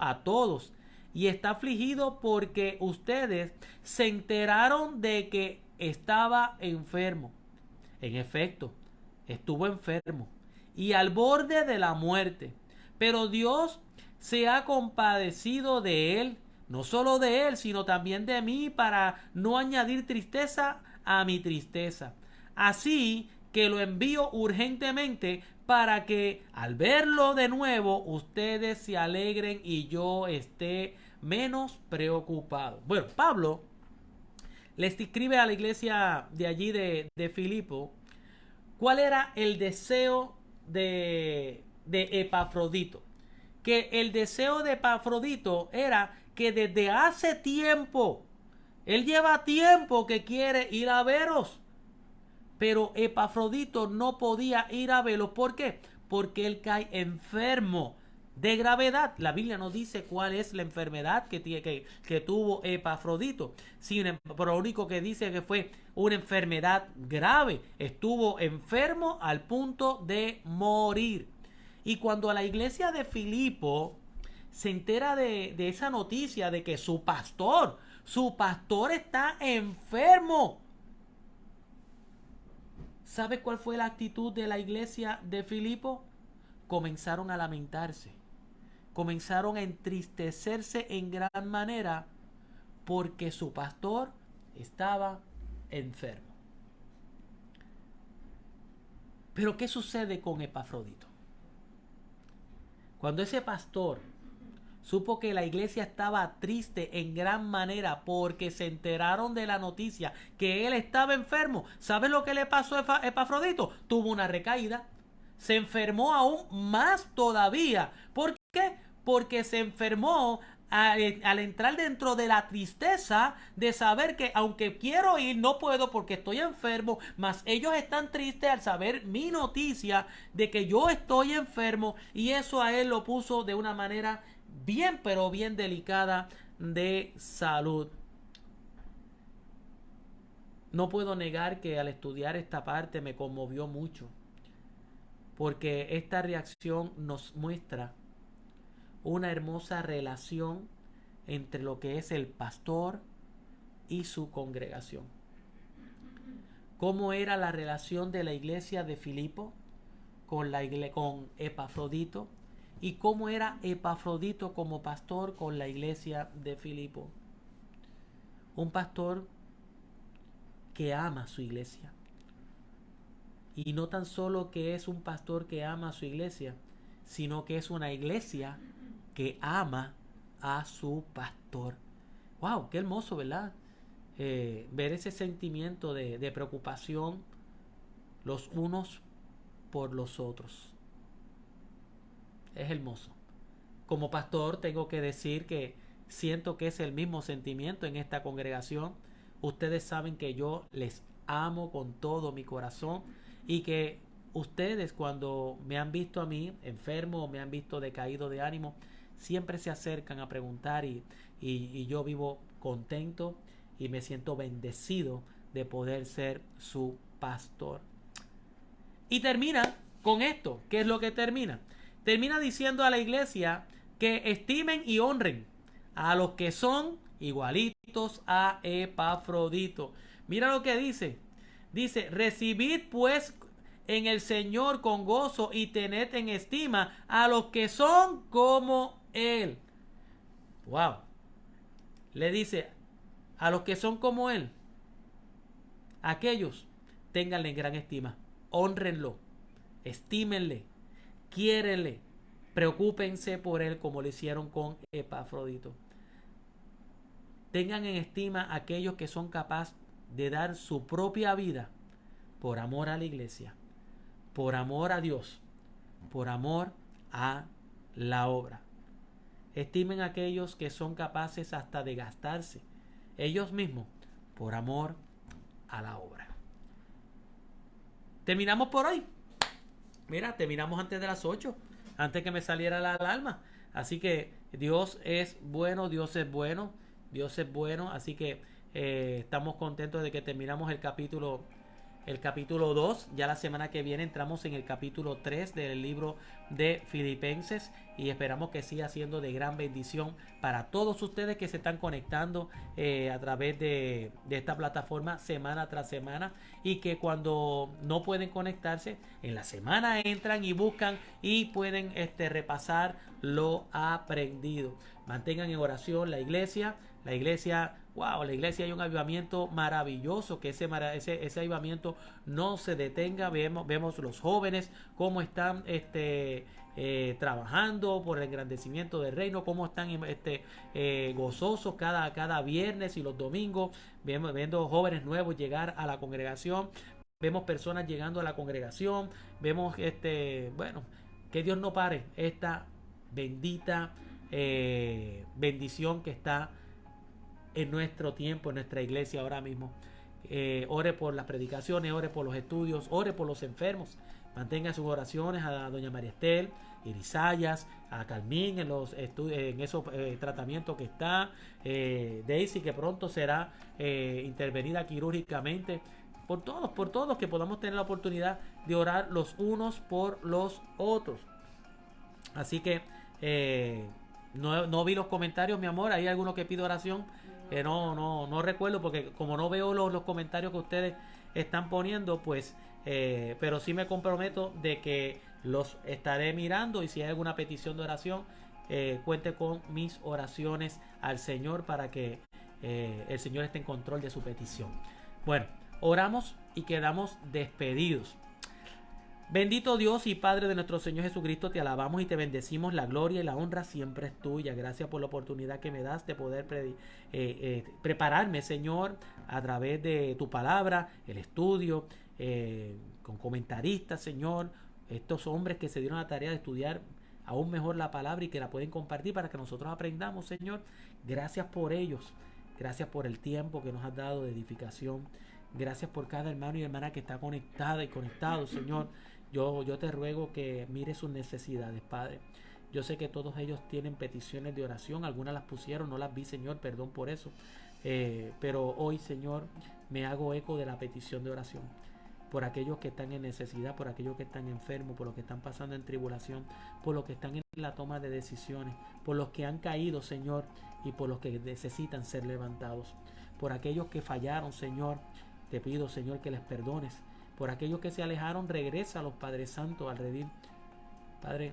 a todos y está afligido porque ustedes se enteraron de que estaba enfermo. En efecto, estuvo enfermo y al borde de la muerte. Pero Dios se ha compadecido de él, no solo de él, sino también de mí, para no añadir tristeza a mi tristeza. Así que lo envío urgentemente para que al verlo de nuevo ustedes se alegren y yo esté menos preocupado. Bueno, Pablo les escribe a la iglesia de allí de Filipo cuál era el deseo de Epafrodito. Que el deseo de Epafrodito era que desde hace tiempo, él lleva tiempo que quiere ir a veros, pero Epafrodito no podía ir a veros. ¿Por qué? Porque él cae enfermo de gravedad. La Biblia no dice cuál es la enfermedad que tuvo Epafrodito, pero lo único que dice que fue una enfermedad grave. Estuvo enfermo al punto de morir. Y cuando a la iglesia de Filipo se entera de esa noticia de que su pastor está enfermo, ¿sabe cuál fue la actitud de la iglesia de Filipo? Comenzaron a lamentarse, comenzaron a entristecerse en gran manera porque su pastor estaba enfermo. Pero ¿qué sucede con Epafrodito? Cuando ese pastor supo que la iglesia estaba triste en gran manera porque se enteraron de la noticia que él estaba enfermo, ¿sabes lo que le pasó a Epafrodito? Tuvo una recaída, se enfermó aún más todavía. ¿Por qué? Porque se enfermó al entrar dentro de la tristeza de saber que aunque quiero ir no puedo porque estoy enfermo, mas ellos están tristes al saber mi noticia de que yo estoy enfermo, y eso a él lo puso de una manera bien pero bien delicada de salud. No puedo negar que al estudiar esta parte me conmovió mucho, porque esta reacción nos muestra una hermosa relación entre lo que es el pastor y su congregación. ¿Cómo era la relación de la iglesia de Filipo con Epafrodito? ¿Y cómo era Epafrodito como pastor con la iglesia de Filipo? Un pastor que ama a su iglesia. Y no tan solo que es un pastor que ama a su iglesia, sino que es una iglesia que ama a su pastor. ¡Wow! ¡Qué hermoso!, ¿verdad? Ver ese sentimiento de preocupación los unos por los otros. Es hermoso. Como pastor tengo que decir que siento que es el mismo sentimiento en esta congregación. Ustedes saben que yo les amo con todo mi corazón y que ustedes, cuando me han visto a mí enfermo o me han visto decaído de ánimo, siempre se acercan a preguntar y yo vivo contento y me siento bendecido de poder ser su pastor. Y termina con esto. ¿Qué es lo que termina? Termina diciendo a la iglesia que estimen y honren a los que son igualitos a Epafrodito. Mira lo que dice. Dice, recibid pues en el Señor con gozo y tened en estima a los que son como Él. Wow. Le dice, a los que son como Él, aquellos, ténganle en gran estima, honrenlo, estímenle, quiérenle, preocúpense por Él como lo hicieron con Epafrodito. Tengan en estima a aquellos que son capaces de dar su propia vida por amor a la iglesia, por amor a Dios, por amor a la obra. Estimen a aquellos que son capaces hasta de gastarse ellos mismos por amor a la obra. Terminamos por hoy. Mira, terminamos antes de las 8, antes que me saliera la alarma. Así que Dios es bueno, Dios es bueno, Dios es bueno. Así que estamos contentos de que terminamos el capítulo 2. Ya la semana que viene entramos en el capítulo 3 del libro de Filipenses y esperamos que siga siendo de gran bendición para todos ustedes que se están conectando a través de esta plataforma semana tras semana, y que cuando no pueden conectarse en la semana entran y buscan y pueden repasar lo aprendido. Mantengan en oración la iglesia. Wow, la iglesia hay un avivamiento maravilloso, que ese avivamiento no se detenga. Vemos los jóvenes cómo están trabajando por el engrandecimiento del reino, cómo están gozosos cada viernes y los domingos, viendo jóvenes nuevos llegar a la congregación, vemos personas llegando a la congregación, vemos bueno, que Dios no pare esta bendita bendición que está en nuestro tiempo, en nuestra iglesia ahora mismo. Ore por las predicaciones, ore por los estudios, ore por los enfermos. Mantenga sus oraciones a doña María Estel, Irisayas, a Carmín en esos tratamientos que está, Daisy, que pronto será intervenida quirúrgicamente. Por todos que podamos tener la oportunidad de orar los unos por los otros. Así que no vi los comentarios, mi amor. ¿Hay alguno que pide oración? No recuerdo, porque como no veo los comentarios que ustedes están poniendo, pues pero sí me comprometo de que los estaré mirando, y si hay alguna petición de oración, cuente con mis oraciones al Señor para que el Señor esté en control de su petición. Bueno, oramos y quedamos despedidos. Bendito Dios y Padre de nuestro Señor Jesucristo, te alabamos y te bendecimos. La gloria y la honra siempre es tuya. Gracias por la oportunidad que me das de poder prepararme, Señor, a través de tu palabra, el estudio, con comentaristas, Señor. Estos hombres que se dieron la tarea de estudiar aún mejor la palabra y que la pueden compartir para que nosotros aprendamos, Señor. Gracias por ellos. Gracias por el tiempo que nos has dado de edificación. Gracias por cada hermano y hermana que está conectada y conectado, Señor. Yo te ruego que mires sus necesidades, Padre. Yo sé que todos ellos tienen peticiones de oración. Algunas las pusieron, no las vi, Señor, perdón por eso. Pero hoy, Señor, me hago eco de la petición de oración. Por aquellos que están en necesidad, por aquellos que están enfermos, por los que están pasando en tribulación, por los que están en la toma de decisiones, por los que han caído, Señor, y por los que necesitan ser levantados. Por aquellos que fallaron, Señor, te pido, Señor, que les perdones. Por aquellos que se alejaron, regresa a los Padres Santos al redil. Padre,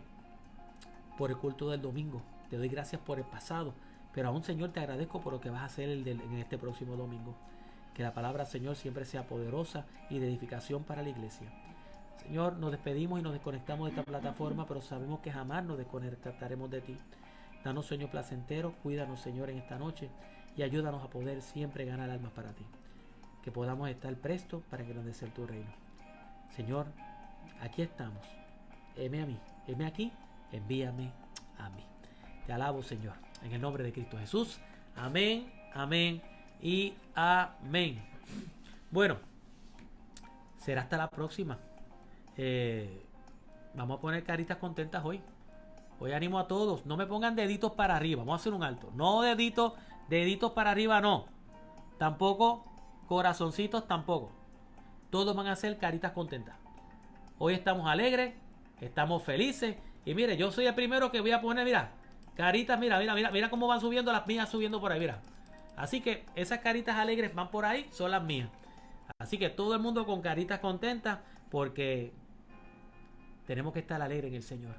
por el culto del domingo, te doy gracias por el pasado, pero aún, Señor, te agradezco por lo que vas a hacer en este próximo domingo. Que la palabra, Señor, siempre sea poderosa y de edificación para la iglesia. Señor, nos despedimos y nos desconectamos de esta plataforma, pero sabemos que jamás nos desconectaremos de ti. Danos sueños placenteros, cuídanos, Señor, en esta noche, y ayúdanos a poder siempre ganar almas para ti. Que podamos estar prestos para engrandecer tu reino. Señor, aquí estamos. Heme a mí, heme aquí, envíame a mí. Te alabo, Señor, en el nombre de Cristo Jesús. Amén, amén y amén. Bueno, será hasta la próxima. Vamos a poner caritas contentas hoy. Hoy animo a todos. No me pongan deditos para arriba. Vamos a hacer un alto. No deditos para arriba, no. Tampoco corazoncitos, tampoco. Todos van a ser caritas contentas. Hoy estamos alegres, estamos felices. Y mire, yo soy el primero que voy a poner, mira, caritas, mira cómo van subiendo las mías, subiendo por ahí, mira. Así que esas caritas alegres van por ahí, son las mías. Así que todo el mundo con caritas contentas porque tenemos que estar alegres en el Señor.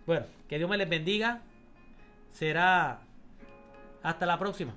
Bueno, que Dios me les bendiga. Será hasta la próxima.